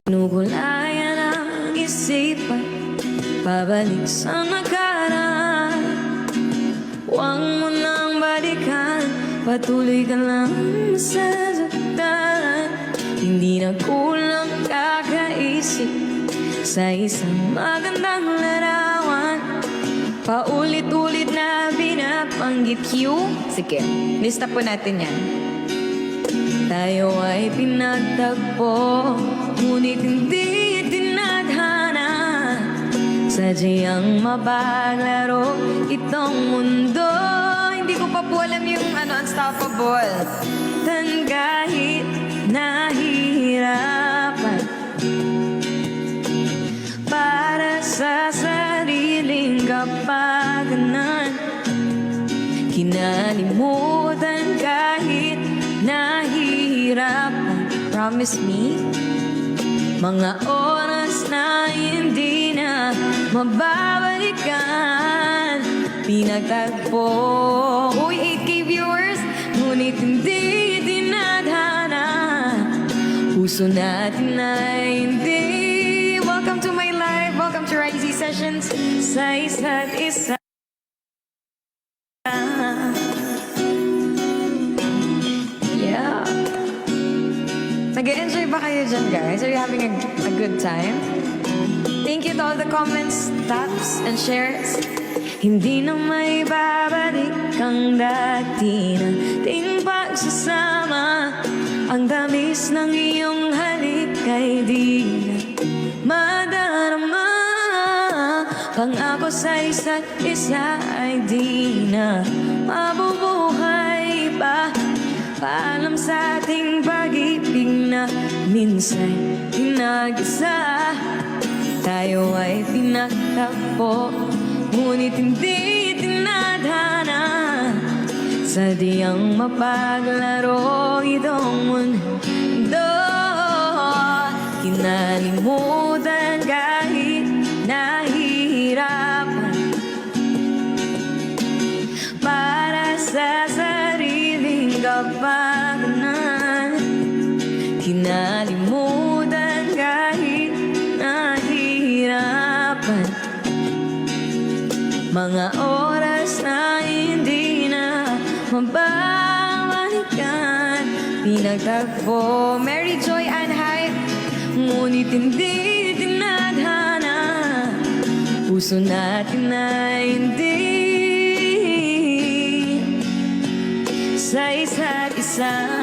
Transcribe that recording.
Nugulayan ang isipan, pabalik sa nakaraan. Huwag mo nang balikan, patuloy ka lang masasaktan. Hindi na kulang kakaisip sa isang magandang larawan. Paulit-ulit na binabanggit you. Sige, lista po natin yan. Tayo ay pinagtagpo, ngunit hindi tinadhana. Sadyang mapaglaro itong mundo. Hindi ko pa po alam yung Unstoppable. Tan kahit nahihirapan para sa sariling kapakanan, kinalimutan kahit nahihirapan. Promise me, mga oras na hindi na mababalikan. Pinagtagpo, uy, 8K viewers, ngunit hindi tinadhana. Puso natin ay hindi. Welcome to my life, welcome to Rising Sessions. Sa isa't isa, yeah. Nag-enjoy ba kayo dyan, guys? Are you having a good time? Thank you to all the comments, taps, and shares. Hindi na may babalik ang dati nating pagsasama. Ang tamis ng iyong halik ay di na madarama. Pangako sa isa't isa ay di na mabubuhay pa. Paalam sa ating pag-ibig na minsan pinag-isa. Tayo ay pinagtagpo, ngunit hindi tinadhana. Sadyang mapaglaro itong mundo. Kinalimutan kahit nahihirapan para sa sariling kapakanan. Kinalimutan kahit nahihirapan, mga oras na hindi na mababalikan. Pinagtagpo, Mary Joy and Hype, ngunit hindi tinadhana. Puso natin ay hindi sa isa't isa.